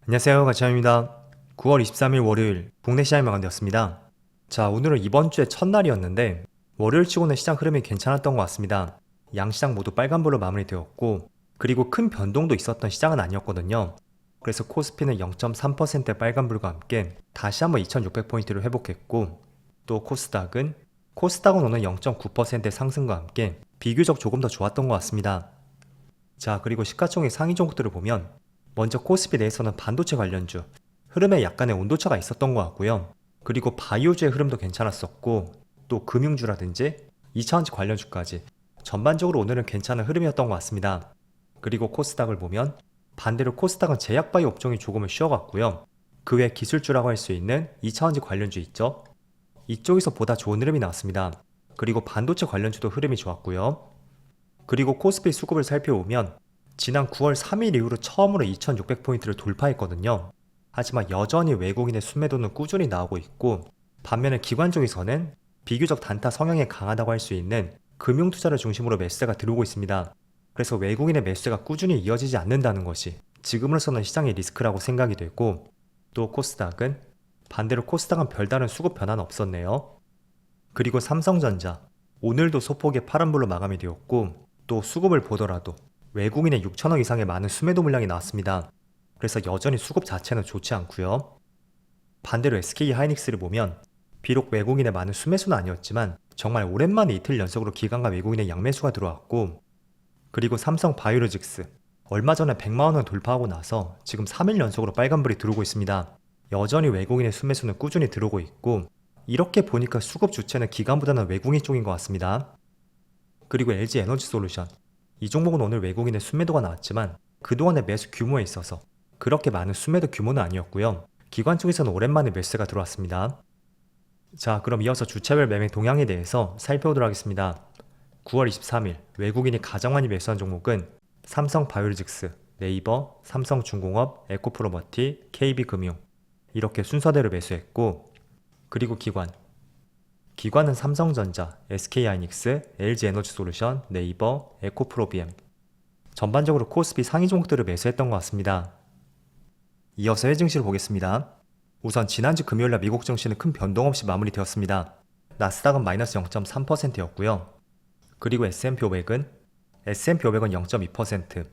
안녕하세요, 가치입니다. 9월 23일 월요일 국내 시장이 마감되었습니다. 자, 오늘은 이번 주의 첫날이었는데 월요일 치고는 시장 흐름이 괜찮았던 것 같습니다. 양시장 모두 빨간불로 마무리되었고, 그리고 큰 변동도 있었던 시장은 아니었거든요. 그래서 코스피는 0.3%의 빨간불과 함께 다시 한번 2600포인트를 회복했고, 또 코스닥은 오늘 0.9%의 상승과 함께 비교적 조금 더 좋았던 것 같습니다. 자, 그리고 시가총액 상위 종목들을 보면 먼저 코스피 내에서는 반도체 관련주 흐름에 약간의 온도차가 있었던 것 같고요. 그리고 바이오주의 흐름도 괜찮았었고, 또 금융주라든지 2차원지 관련주까지 전반적으로 오늘은 괜찮은 흐름이었던 것 같습니다. 그리고 코스닥을 보면 반대로 코스닥은 제약바이오 업종이 조금은 쉬어갔고요. 그 외 기술주라고 할 수 있는 2차원지 관련주 있죠. 이쪽에서 보다 좋은 흐름이 나왔습니다. 그리고 반도체 관련주도 흐름이 좋았고요. 그리고 코스피 수급을 살펴보면 지난 9월 3일 이후로 처음으로 2600포인트를 돌파했거든요. 하지만 여전히 외국인의 순매도는 꾸준히 나오고 있고, 반면에 기관 쪽에서는 비교적 단타 성향이 강하다고 할 수 있는 금융투자를 중심으로 매수세가 들어오고 있습니다. 그래서 외국인의 매수세가 꾸준히 이어지지 않는다는 것이 지금으로서는 시장의 리스크라고 생각이 되고, 또 반대로 코스닥은 별다른 수급 변화는 없었네요. 그리고 삼성전자, 오늘도 소폭의 파란불로 마감이 되었고, 또 수급을 보더라도 외국인의 6천억 이상의 많은 수매도 물량이 나왔습니다. 그래서 여전히 수급 자체는 좋지 않고요. 반대로 SK 하이닉스를 보면 비록 외국인의 많은 수매수는 아니었지만 정말 오랜만에 이틀 연속으로 기관과 외국인의 양매수가 들어왔고, 그리고 삼성 바이오로직스 얼마 전에 100만 원을 돌파하고 나서 지금 3일 연속으로 빨간불이 들어오고 있습니다. 여전히 외국인의 수매수는 꾸준히 들어오고 있고, 이렇게 보니까 수급 주체는 기관보다는 외국인 쪽인 것 같습니다. 그리고 LG 에너지솔루션, 이 종목은 오늘 외국인의 순매도가 나왔지만 그동안의 매수 규모에 있어서 그렇게 많은 순매도 규모는 아니었고요. 기관 쪽에서는 오랜만에 매수가 들어왔습니다. 자, 그럼 이어서 주체별 매매 동향에 대해서 살펴보도록 하겠습니다. 9월 23일 외국인이 가장 많이 매수한 종목은 삼성바이오로직스, 네이버, 삼성중공업, 에코프로머티, KB금융 이렇게 순서대로 매수했고, 그리고 기관은 삼성전자, SK하이닉스, LG에너지솔루션, 네이버, 에코프로비엠 전반적으로 코스피 상위 종목들을 매수했던 것 같습니다. 이어서 해증시를 보겠습니다. 우선 지난주 금요일날 미국 증시는 큰 변동 없이 마무리되었습니다. 나스닥은 마이너스 0.3%였고요. 그리고 S&P 500은 0.2%,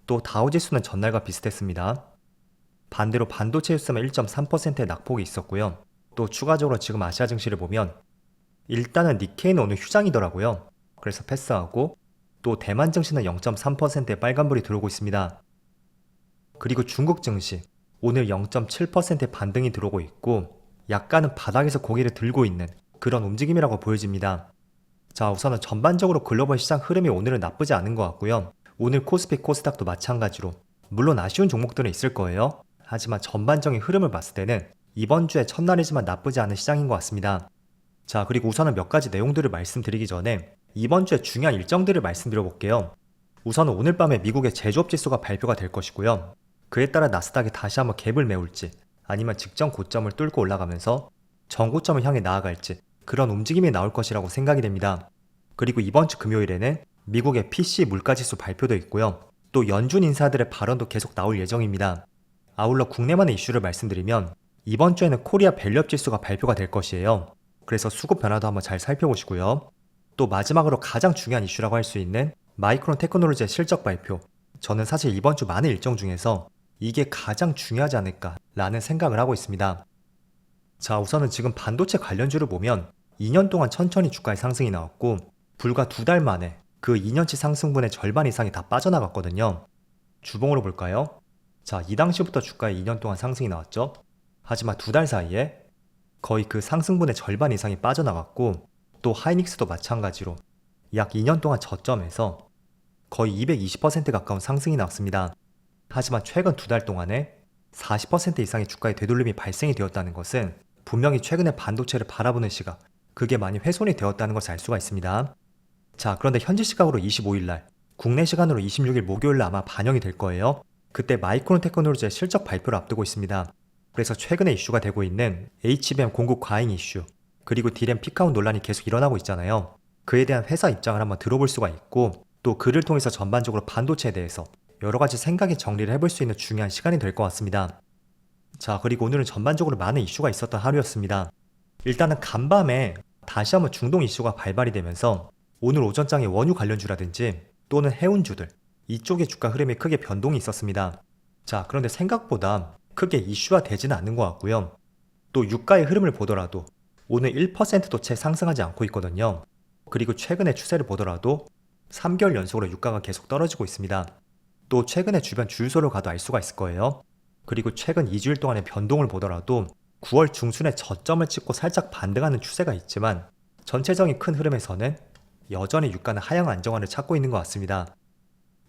또 다우지수는 전날과 비슷했습니다. 반대로 반도체 지수는 1.3%의 낙폭이 있었고요. 또 추가적으로 지금 아시아 증시를 보면 일단은 니케이는 오늘 휴장이더라고요. 그래서 패스하고, 또 대만 증시는 0.3%의 빨간불이 들어오고 있습니다. 그리고 중국 증시 오늘 0.7%의 반등이 들어오고 있고, 약간은 바닥에서 고개를 들고 있는 그런 움직임이라고 보여집니다. 자, 우선은 전반적으로 글로벌 시장 흐름이 오늘은 나쁘지 않은 것 같고요. 오늘 코스피 코스닥도 마찬가지로 물론 아쉬운 종목들은 있을 거예요. 하지만 전반적인 흐름을 봤을 때는 이번 주의 첫날이지만 나쁘지 않은 시장인 것 같습니다. 자, 그리고 우선은 몇 가지 내용들을 말씀드리기 전에 이번 주에 중요한 일정들을 말씀드려 볼게요. 우선은 오늘 밤에 미국의 제조업 지수가 발표가 될 것이고요. 그에 따라 나스닥이 다시 한번 갭을 메울지 아니면 직전 고점을 뚫고 올라가면서 전고점을 향해 나아갈지 그런 움직임이 나올 것이라고 생각이 됩니다. 그리고 이번 주 금요일에는 미국의 PC 물가지수 발표도 있고요. 또 연준 인사들의 발언도 계속 나올 예정입니다. 아울러 국내만의 이슈를 말씀드리면 이번 주에는 코리아 밸류업 지수가 발표가 될 것이에요. 그래서 수급 변화도 한번 잘 살펴보시고요. 또 마지막으로 가장 중요한 이슈라고 할 수 있는 마이크론 테크놀로지의 실적 발표. 저는 사실 이번 주 많은 일정 중에서 이게 가장 중요하지 않을까라는 생각을 하고 있습니다. 자, 우선은 지금 반도체 관련주를 보면 2년 동안 천천히 주가의 상승이 나왔고, 불과 2달 만에 그 2년치 상승분의 절반 이상이 다 빠져나갔거든요. 주봉으로 볼까요? 자, 이 당시부터 주가에 2년 동안 상승이 나왔죠. 하지만 2달 사이에 거의 그 상승분의 절반 이상이 빠져나갔고, 또 하이닉스도 마찬가지로 약 2년 동안 저점에서 거의 220% 가까운 상승이 나왔습니다. 하지만 최근 2달 동안에 40% 이상의 주가의 되돌림이 발생이 되었다는 것은 분명히 최근에 반도체를 바라보는 시각, 그게 많이 훼손이 되었다는 것을 알 수가 있습니다. 자, 그런데 현지 시각으로 25일날, 국내 시간으로 26일 목요일날 아마 반영이 될 거예요. 그때 마이크론 테크놀로지의 실적 발표를 앞두고 있습니다. 그래서 최근에 이슈가 되고 있는 HBM 공급 과잉 이슈, 그리고 D램 피카운 논란이 계속 일어나고 있잖아요. 그에 대한 회사 입장을 한번 들어볼 수가 있고, 또 그를 통해서 전반적으로 반도체에 대해서 여러 가지 생각의 정리를 해볼 수 있는 중요한 시간이 될 것 같습니다. 자, 그리고 오늘은 전반적으로 많은 이슈가 있었던 하루였습니다. 일단은 간밤에 다시 한번 중동 이슈가 발발이 되면서 오늘 오전장의 원유 관련주라든지 또는 해운주들 이쪽의 주가 흐름에 크게 변동이 있었습니다. 자, 그런데 생각보다 크게 이슈화 되지는 않는 것 같고요. 또 유가의 흐름을 보더라도 오늘 1%도 채 상승하지 않고 있거든요. 그리고 최근의 추세를 보더라도 3개월 연속으로 유가가 계속 떨어지고 있습니다. 또 최근의 주변 주유소를 가도 알 수가 있을 거예요. 그리고 최근 2주일 동안의 변동을 보더라도 9월 중순에 저점을 찍고 살짝 반등하는 추세가 있지만 전체적인 큰 흐름에서는 여전히 유가는 하향 안정화를 찾고 있는 것 같습니다.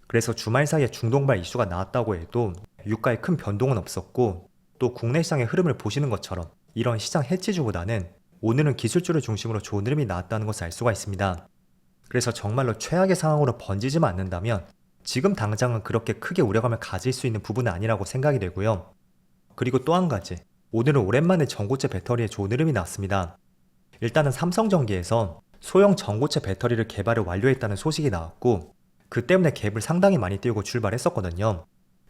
그래서 주말 사이에 중동발 이슈가 나왔다고 해도 유가에 큰 변동은 없었고 또 국내 시장의 흐름을 보시는 것처럼 이런 시장 해치주보다는 오늘은 기술주를 중심으로 좋은 흐름이 나왔다는 것을 알 수가 있습니다. 그래서 정말로 최악의 상황으로 번지지만 않는다면 지금 당장은 그렇게 크게 우려감을 가질 수 있는 부분은 아니라고 생각이 되고요. 그리고 또 한 가지, 오늘은 오랜만에 전고체 배터리에 좋은 흐름이 나왔습니다. 일단은 삼성전기에서 소형 전고체 배터리를 개발을 완료했다는 소식이 나왔고 그 때문에 갭을 상당히 많이 띄우고 출발했었거든요.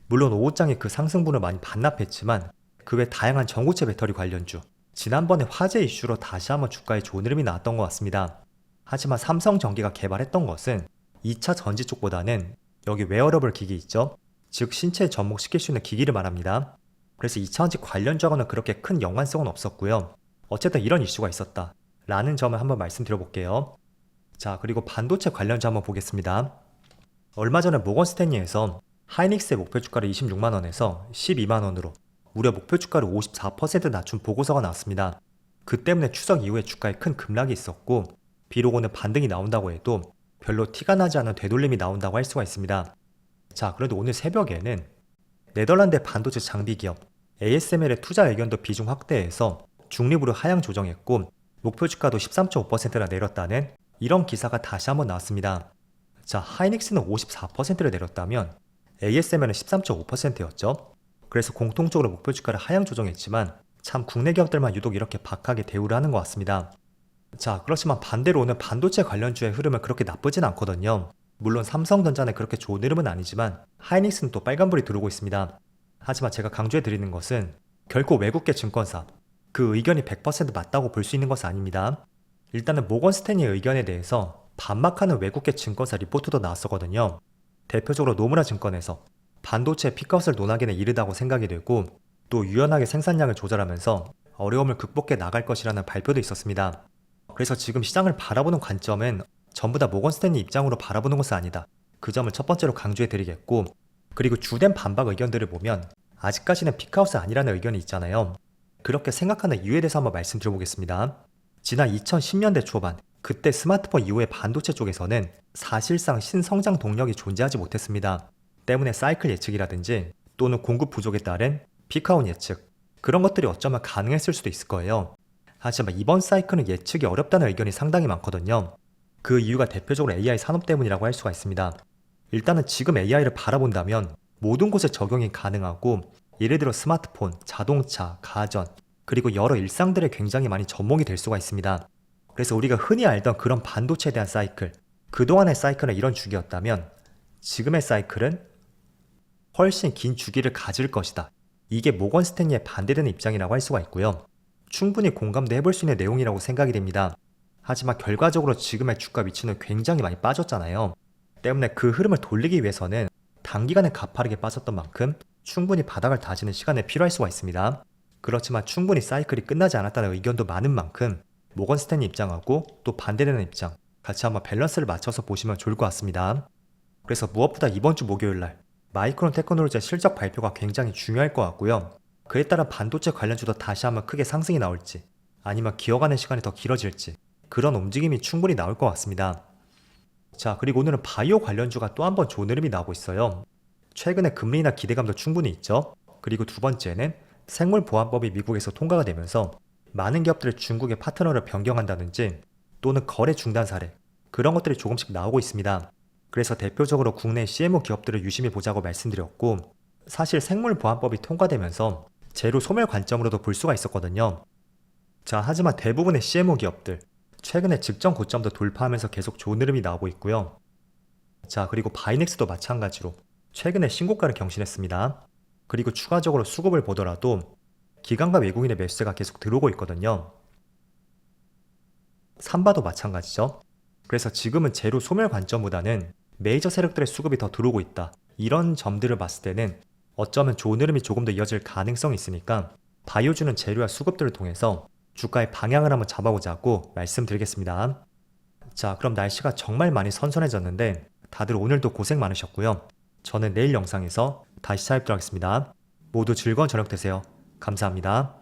물론 오후장에 그 상승분을 많이 반납했지만 그 외 다양한 전고체 배터리 관련주, 지난번에 화재 이슈로 다시 한번 주가에 좋은 흐름이 나왔던 것 같습니다. 하지만 삼성전기가 개발했던 것은 2차 전지 쪽보다는 여기 웨어러블 기기 있죠? 즉 신체에 접목시킬 수 있는 기기를 말합니다. 그래서 2차 전지 관련주하고는 그렇게 큰 연관성은 없었고요. 어쨌든 이런 이슈가 있었다 라는 점을 한번 말씀드려볼게요. 자, 그리고 반도체 관련주 한번 보겠습니다. 얼마 전에 모건스탠리에서 하이닉스의 목표 주가를 26만원에서 12만원으로 무려 목표 주가를 54% 낮춘 보고서가 나왔습니다. 그 때문에 추석 이후에 주가에 큰 급락이 있었고 비록 오늘 반등이 나온다고 해도 별로 티가 나지 않은 되돌림이 나온다고 할 수가 있습니다. 자, 그런데 오늘 새벽에는 네덜란드 반도체 장비 기업 ASML의 투자 의견도 비중 확대해서 중립으로 하향 조정했고 목표 주가도 13.5%나 내렸다는 이런 기사가 다시 한번 나왔습니다. 자, 하이닉스는 54%를 내렸다면 ASML은 13.5%였죠. 그래서 공통적으로 목표 주가를 하향 조정했지만 참 국내 기업들만 유독 이렇게 박하게 대우를 하는 것 같습니다. 자, 그렇지만 반대로 오늘 반도체 관련주의 흐름은 그렇게 나쁘진 않거든요. 물론 삼성전자는 그렇게 좋은 흐름은 아니지만 하이닉스는 또 빨간불이 들어오고 있습니다. 하지만 제가 강조해 드리는 것은 결코 외국계 증권사 그 의견이 100% 맞다고 볼 수 있는 것은 아닙니다. 일단은 모건스탠리의 의견에 대해서 반박하는 외국계 증권사 리포트도 나왔었거든요. 대표적으로 노무라 증권에서 반도체 피크아웃을 논하기는 이르다고 생각이 되고 또 유연하게 생산량을 조절하면서 어려움을 극복해 나갈 것이라는 발표도 있었습니다. 그래서 지금 시장을 바라보는 관점은 전부 다 모건스탠리 입장으로 바라보는 것은 아니다. 그 점을 첫 번째로 강조해 드리겠고 그리고 주된 반박 의견들을 보면 아직까지는 피크아웃이 아니라는 의견이 있잖아요. 그렇게 생각하는 이유에 대해서 한번 말씀드려보겠습니다. 지난 2010년대 초반 그때 스마트폰 이후의 반도체 쪽에서는 사실상 신성장 동력이 존재하지 못했습니다. 때문에 사이클 예측이라든지 또는 공급 부족에 따른 피크아웃 예측 그런 것들이 어쩌면 가능했을 수도 있을 거예요. 하지만 이번 사이클은 예측이 어렵다는 의견이 상당히 많거든요. 그 이유가 대표적으로 AI 산업 때문이라고 할 수가 있습니다. 일단은 지금 AI를 바라본다면 모든 곳에 적용이 가능하고 예를 들어 스마트폰, 자동차, 가전 그리고 여러 일상들에 굉장히 많이 접목이 될 수가 있습니다. 그래서 우리가 흔히 알던 그런 반도체에 대한 사이클 그동안의 사이클은 이런 주기였다면 지금의 사이클은 훨씬 긴 주기를 가질 것이다. 이게 모건스탠리의 반대되는 입장이라고 할 수가 있고요. 충분히 공감도 해볼 수 있는 내용이라고 생각이 됩니다. 하지만 결과적으로 지금의 주가 위치는 굉장히 많이 빠졌잖아요. 때문에 그 흐름을 돌리기 위해서는 단기간에 가파르게 빠졌던 만큼 충분히 바닥을 다지는 시간이 필요할 수가 있습니다. 그렇지만 충분히 사이클이 끝나지 않았다는 의견도 많은 만큼 모건스탠리 입장하고 또 반대되는 입장 같이 한번 밸런스를 맞춰서 보시면 좋을 것 같습니다. 그래서 무엇보다 이번 주 목요일날 마이크론 테크놀로지의 실적 발표가 굉장히 중요할 것 같고요. 그에 따라 반도체 관련주도 다시 한번 크게 상승이 나올지 아니면 기어가는 시간이 더 길어질지 그런 움직임이 충분히 나올 것 같습니다. 자, 그리고 오늘은 바이오 관련주가 또 한 번 좋은 흐름이 나오고 있어요. 최근에 금리 인하 기대감도 충분히 있죠. 그리고 두 번째는 생물보안법이 미국에서 통과가 되면서 많은 기업들이 중국의 파트너를 변경한다든지 또는 거래 중단 사례 그런 것들이 조금씩 나오고 있습니다. 그래서 대표적으로 국내 CMO 기업들을 유심히 보자고 말씀드렸고 사실 생물보안법이 통과되면서 재료 소멸 관점으로도 볼 수가 있었거든요. 자, 하지만 대부분의 CMO 기업들 최근에 직전 고점도 돌파하면서 계속 좋은 흐름이 나오고 있고요. 자, 그리고 바이넥스도 마찬가지로 최근에 신고가를 경신했습니다. 그리고 추가적으로 수급을 보더라도 기관과 외국인의 매수세가 계속 들어오고 있거든요. 삼바도 마찬가지죠. 그래서 지금은 재료 소멸 관점보다는 메이저 세력들의 수급이 더 들어오고 있다. 이런 점들을 봤을 때는 어쩌면 좋은 흐름이 조금 더 이어질 가능성이 있으니까 바이오주는 재료와 수급들을 통해서 주가의 방향을 한번 잡아보자고 말씀드리겠습니다. 자, 그럼 날씨가 정말 많이 선선해졌는데 다들 오늘도 고생 많으셨고요. 저는 내일 영상에서 다시 찾아뵙도록 하겠습니다. 모두 즐거운 저녁 되세요. 감사합니다.